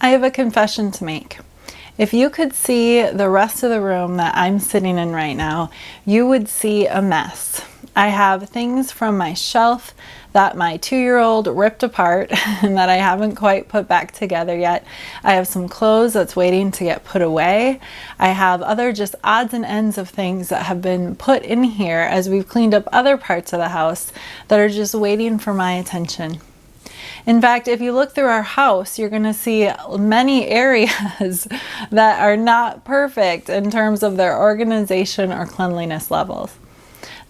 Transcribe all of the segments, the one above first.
I have a confession to make. If you could see the rest of the room that I'm sitting in right now, you would see a mess. I have things from my shelf that my 2-year-old ripped apart and that I haven't quite put back together yet. I have some clothes that's waiting to get put away. I have other just odds and ends of things that have been put in here as we've cleaned up other parts of the house that are just waiting for my attention. In fact, if you look through our house, you're going to see many areas that are not perfect in terms of their organization or cleanliness levels.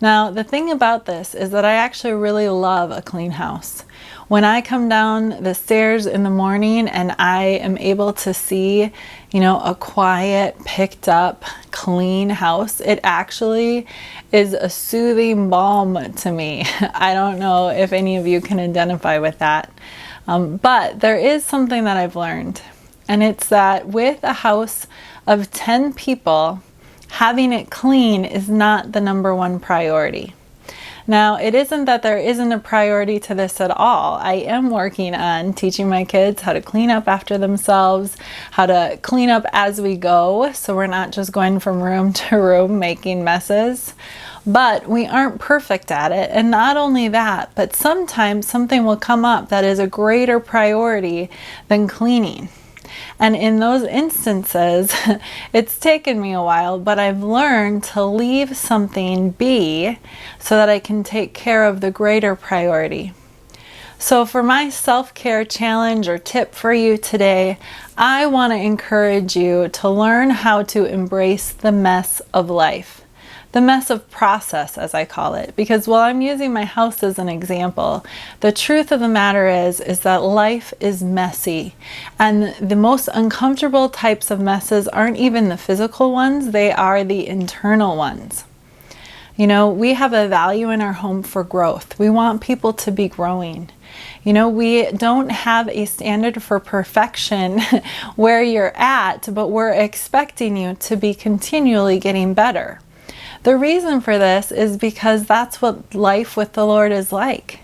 Now, the thing about this is that I actually really love a clean house. When I come down the stairs in the morning and I am able to see, a quiet, picked up, clean house, it actually is a soothing balm to me. I don't know if any of you can identify with that. But there is something that I've learned, and it's that with a house of 10 people, having it clean is not the number one priority. Now, it isn't that there isn't a priority to this at all. I am working on teaching my kids how to clean up after themselves, how to clean up as we go, so we're not just going from room to room making messes. But we aren't perfect at it. And not only that, but sometimes something will come up that is a greater priority than cleaning. And in those instances, it's taken me a while, but I've learned to leave something be so that I can take care of the greater priority. So for my self-care challenge or tip for you today, I want to encourage you to learn how to embrace the mess of life. The mess of process, as I call it, because while I'm using my house as an example, the truth of the matter is that life is messy, and the most uncomfortable types of messes aren't even the physical ones, they are the internal ones. We have a value in our home for growth. We want people to be growing. We don't have a standard for perfection where you're at, but we're expecting you to be continually getting better. The reason for this is because that's what life with the Lord is like.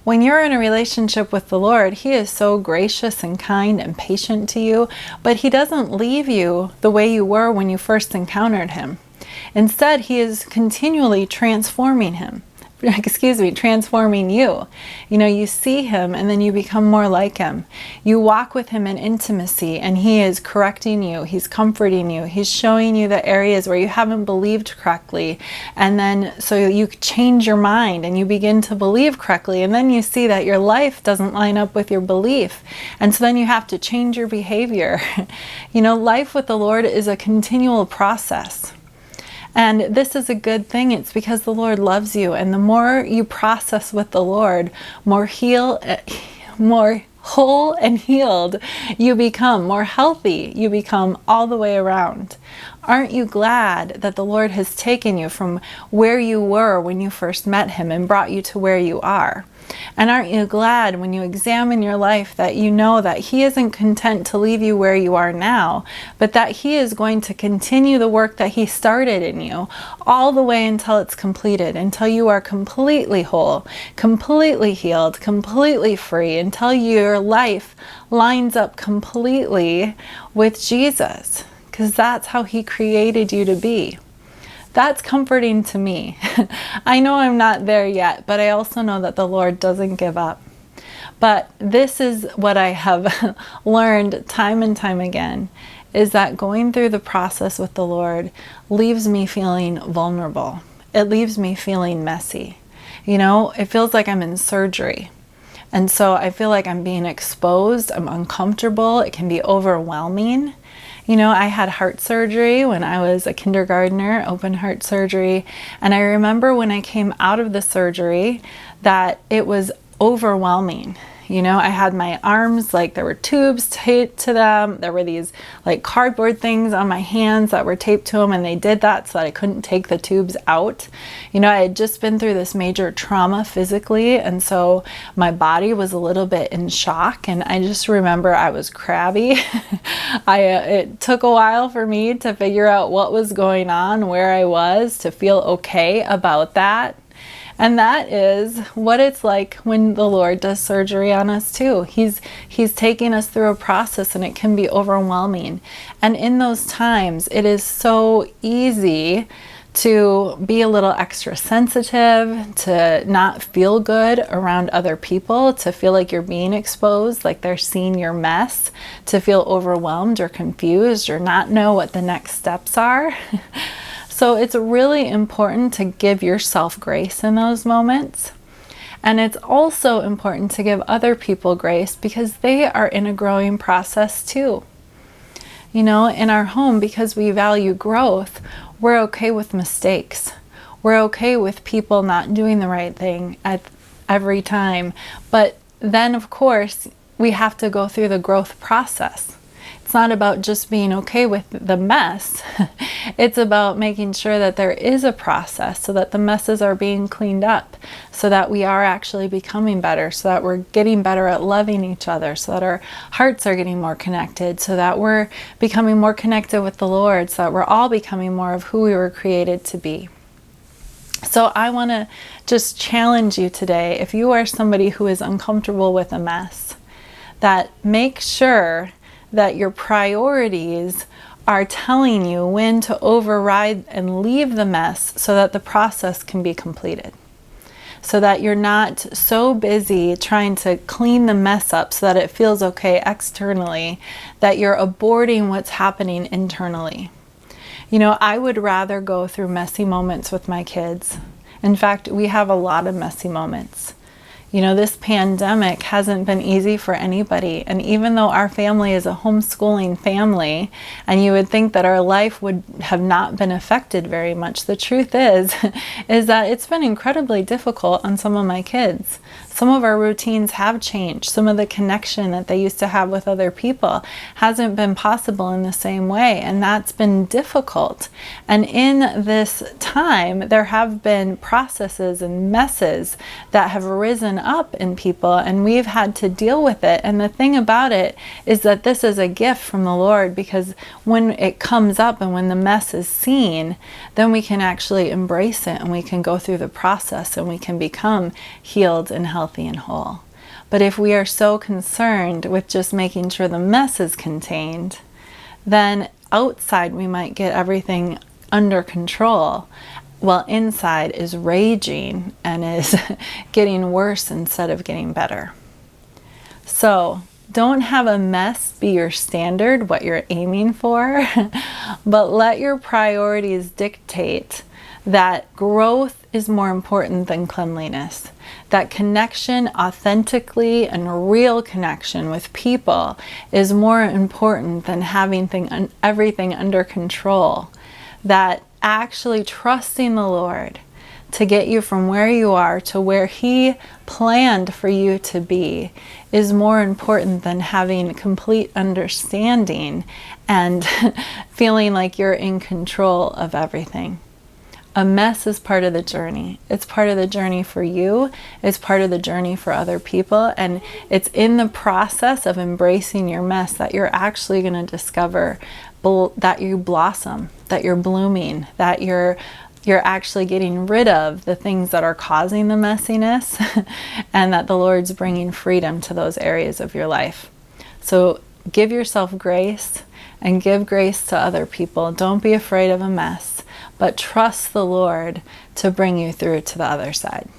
When you're in a relationship with the Lord, He is so gracious and kind and patient to you, but He doesn't leave you the way you were when you first encountered Him. Instead, He is continually transforming you. You see Him and then you become more like Him. You walk with Him in intimacy and He is correcting you. He's comforting you. He's showing you the areas where you haven't believed correctly. And then so you change your mind and you begin to believe correctly. And then you see that your life doesn't line up with your belief. And so then you have to change your behavior. Life with the Lord is a continual process. And this is a good thing. It's because the Lord loves you. And the more you process with the Lord, more whole and healed you become, more healthy you become all the way around. Aren't you glad that the Lord has taken you from where you were when you first met Him and brought you to where you are? And aren't you glad when you examine your life that you know that He isn't content to leave you where you are now, but that He is going to continue the work that He started in you all the way until it's completed, until you are completely whole, completely healed, completely free, until your life lines up completely with Jesus, because that's how He created you to be. That's comforting to me. I know I'm not there yet, but I also know that the Lord doesn't give up. But this is what I have learned time and time again, is that going through the process with the Lord leaves me feeling vulnerable. It leaves me feeling messy. It feels like I'm in surgery. And so I feel like I'm being exposed. I'm uncomfortable. It can be overwhelming. I had heart surgery when I was a kindergartner, open heart surgery. And I remember when I came out of the surgery that it was overwhelming. I had my arms, there were tubes taped to them. There were these cardboard things on my hands that were taped to them, and they did that so that I couldn't take the tubes out. I had just been through this major trauma physically, and so my body was a little bit in shock, and I just remember I was crabby. It took a while for me to figure out what was going on, where I was, to feel okay about that. And that is what it's like when the Lord does surgery on us too. He's taking us through a process, and it can be overwhelming. And in those times, it is so easy to be a little extra sensitive, to not feel good around other people, to feel like you're being exposed, like they're seeing your mess, to feel overwhelmed or confused or not know what the next steps are. So it's really important to give yourself grace in those moments. And it's also important to give other people grace because they are in a growing process too. You know, in our home, because we value growth, we're okay with mistakes. We're okay with people not doing the right thing at every time. But then, of course, we have to go through the growth process. It's not about just being okay with the mess. It's about making sure that there is a process so that the messes are being cleaned up, so that we are actually becoming better, so that we're getting better at loving each other, so that our hearts are getting more connected, so that we're becoming more connected with the Lord, so that we're all becoming more of who we were created to be. So I want to just challenge you today, if you are somebody who is uncomfortable with a mess, that make sure that your priorities are telling you when to override and leave the mess so that the process can be completed. So that you're not so busy trying to clean the mess up so that it feels okay externally, that you're aborting what's happening internally. You know, I would rather go through messy moments with my kids. In fact, we have a lot of messy moments. You know, this pandemic hasn't been easy for anybody. And even though our family is a homeschooling family, and you would think that our life would have not been affected very much, the truth is that it's been incredibly difficult on some of my kids. Some of our routines have changed. Some of the connection that they used to have with other people hasn't been possible in the same way, and that's been difficult. And in this time, there have been processes and messes that have arisen up in people, and we've had to deal with it. And the thing about it is that this is a gift from the Lord, because when it comes up and when the mess is seen, then we can actually embrace it, and we can go through the process, and we can become healed and healthy and whole. But if we are so concerned with just making sure the mess is contained, then outside we might get everything under control, while inside is raging and is getting worse instead of getting better. So don't have a mess be your standard, what you're aiming for, but let your priorities dictate that growth is more important than cleanliness. That connection, authentically and real connection with people, is more important than having everything under control. That actually trusting the Lord to get you from where you are to where He planned for you to be is more important than having complete understanding and feeling like you're in control of everything. A mess is part of the journey. It's part of the journey for you. It's part of the journey for other people. And it's in the process of embracing your mess that you're actually going to discover that you blossom, that you're blooming, that you're actually getting rid of the things that are causing the messiness, and that the Lord's bringing freedom to those areas of your life. So give yourself grace and give grace to other people. Don't be afraid of a mess, but trust the Lord to bring you through to the other side.